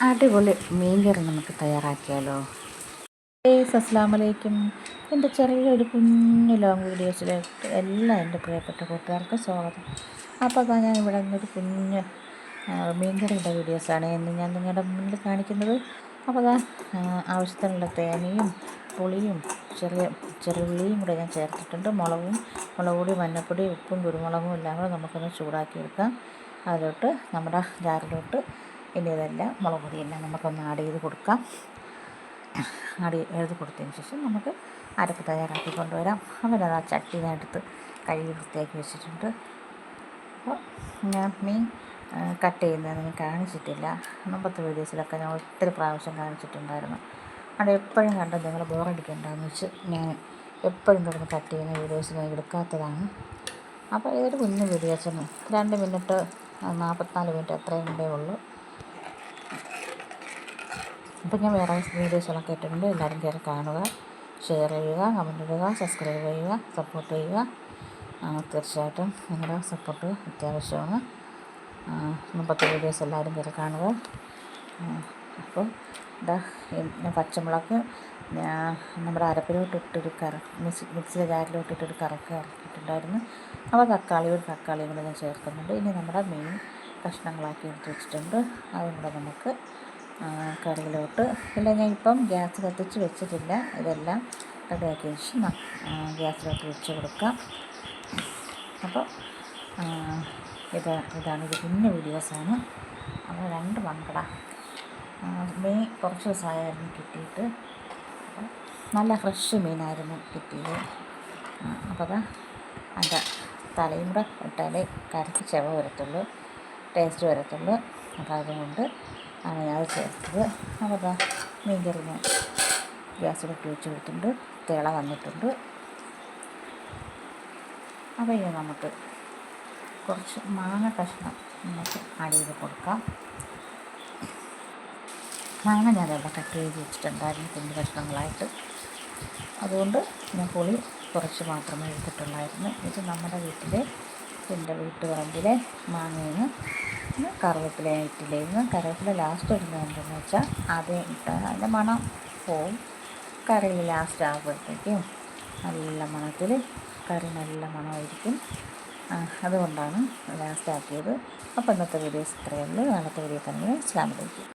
അടിപൊളി മീൻകറി നമുക്ക് തയ്യാറാക്കിയാലോ. അസ്സലാമു അലൈക്കും. എൻ്റെ ചെറിയൊരു കുഞ്ഞു ലോങ് വീഡിയോസിലേക്ക് എൻ്റെ പ്രിയപ്പെട്ട കൂട്ടുകാർക്ക് സ്വാഗതം. അപ്പോൾ അതാ ഞാൻ ഇവിടെ നിന്നൊരു കുഞ്ഞ് മീൻകറിയുടെ വീഡിയോസാണ് ഇന്ന് ഞാൻ നിങ്ങളുടെ മുന്നിൽ കാണിക്കുന്നത്. അപ്പോൾ അതാ ആവശ്യത്തിനുള്ള തേങ്ങയും പുളിയും ചെറുള്ളിയും കൂടെ ഞാൻ ചേർത്തിട്ടുണ്ട്. മുളക് പൊടി, മഞ്ഞൾപ്പൊടി, ഉപ്പും കുരുമുളകും എല്ലാം കൂടെ നമുക്കൊന്ന് ചൂടാക്കി എടുക്കാം. അതിലോട്ട് നമ്മുടെ ജാറിലോട്ട് ഇനി ഇതെല്ലാം മുളക് പൊടിയെല്ലാം നമുക്കൊന്ന് ആഡ് ചെയ്ത് കൊടുക്കാം. എഴുതി കൊടുത്തതിന് ശേഷം നമുക്ക് അരപ്പ് തയ്യാറാക്കി കൊണ്ടുവരാം. അവരത് ആ ചട്ടിനടുത്ത് കഴുകി വൃത്തിയാക്കി വെച്ചിട്ടുണ്ട്. അപ്പോൾ ഞാൻ മീൻ കട്ട് ചെയ്യുന്നത് ഞാൻ കാണിച്ചിട്ടില്ല. മുമ്പത്തെ വീഡിയോസിലൊക്കെ ഞാൻ ഒത്തിരി പ്രാവശ്യം കാണിച്ചിട്ടുണ്ടായിരുന്നു. അത് എപ്പോഴും കണ്ട് നിങ്ങൾ ബോറടിക്കേണ്ടെന്ന് വെച്ച് ഞാൻ എപ്പോഴും കിടന്ന് കട്ട് ചെയ്യുന്ന വീഡിയോസ് ഞാൻ എടുക്കാത്തതാണ്. അപ്പോൾ ഇതൊരു കുഞ്ഞു വീഡിയോസിന് 2 മിനിറ്റ് 44 മിനിറ്റ് അത്രയും കൂടെ ഉള്ളൂ. അപ്പോൾ ഞാൻ വേറെ വീഡിയോസുകളൊക്കെ ഇട്ടിട്ടുണ്ട്. എല്ലാവരും കയറി കാണുക, ഷെയർ ചെയ്യുക, കമൻറ്റ് ഇടുക, സബ്സ്ക്രൈബ് ചെയ്യുക, സപ്പോർട്ട് ചെയ്യുക. തീർച്ചയായിട്ടും നിങ്ങളുടെ സപ്പോർട്ട് അത്യാവശ്യമാണ്. മുമ്പത്തെ വീഡിയോസ് എല്ലാവരും കയറി കാണുക. അപ്പോൾ പച്ചമുളക് നമ്മുടെ അരപ്പിലോട്ട് ഇട്ടൊരു മിക്സിയുടെ ജാറിലോട്ട് ഇട്ടൊരു ഇറക്കിയിട്ടുണ്ടായിരുന്നു. അപ്പോൾ ഒരു തക്കാളിയും കൂടെ ഞാൻ ചേർക്കുന്നുണ്ട്. ഇനി നമ്മുടെ മീൻ കഷ്ണങ്ങളാക്കി എടുത്ത് വെച്ചിട്ടുണ്ട്. അതും കൂടെ നമുക്ക് കറിയിലോട്ട് ഞാൻ ഇപ്പം ഗ്യാസ് കത്തിച്ച് വെച്ചിട്ടില്ല. ഇതെല്ലാം റെഡിയാക്കിയ ശേഷം ഗ്യാസിലോട്ട് വെച്ച് കൊടുക്കാം. അപ്പോൾ ഇതാണ് ഒരു കുഞ്ഞു വീഡിയോസാണ്. അപ്പോൾ 2 മൺകട മീൻ കുറച്ച് ദിവസമായിരുന്നു കിട്ടിയിട്ട്. നല്ല ഫ്രഷ് മീനായിരുന്നു കിട്ടിയത്. അപ്പോൾ അതിൻ്റെ തലയും കൂടെ ഇട്ടാലേ കറിക്ക് ചെവ വരത്തുള്ളൂ, ടേസ്റ്റ് വരത്തുള്ളൂ. അപ്പോൾ അതുകൊണ്ട് ആണ് അത് ചേർത്തത്. അപ്പോൾ മീൻ കറി ഞാൻ ഗ്യാസിലോട്ട് വെച്ച് കൊടുത്തിട്ടുണ്ട്. തിള വന്നിട്ടുണ്ട്. അപ്പോൾ ഇനി നമുക്ക് കുറച്ച് മാങ്ങ കഷ്ണം നമുക്ക് ആഡ് ചെയ്ത് കൊടുക്കാം. മാങ്ങ ഞാനെല്ലാം കട്ട് ചെയ്ത് വെച്ചിട്ടുണ്ടായിരുന്നു കുഞ്ഞു കഷ്ണങ്ങളായിട്ട്. അതുകൊണ്ട് ഞാൻ പുളി കുറച്ച് മാത്രമേ എടുത്തിട്ടുള്ളായിരുന്നു. ഇത് നമ്മുടെ എൻ്റെ വീട്ടുപറമ്പിലെ മാങ്ങയിൽ നിന്ന് കറിവേപ്പില ഇട്ടില്ലായിരുന്നു. കറിവേപ്പില ലാസ്റ്റ് ഇടുന്നത് എന്തെന്ന് വെച്ചാൽ ആദ്യം ഇട്ടാൽ അതിൻ്റെ മണം പോവും. കറിയിൽ ലാസ്റ്റ് ആകുമ്പോഴത്തേക്കും നല്ല മണത്തിൽ കറി നല്ല മണമായിരിക്കും. അതുകൊണ്ടാണ് ലാസ്റ്റ് ആക്കിയത്. അപ്പോൾ ഇന്നത്തെ വീഡിയോസ് ഇത്രയേ ഉള്ളൂ. നാളത്തെ വീഡിയോ തന്നെ. അസ്സലാമു അലൈക്കും.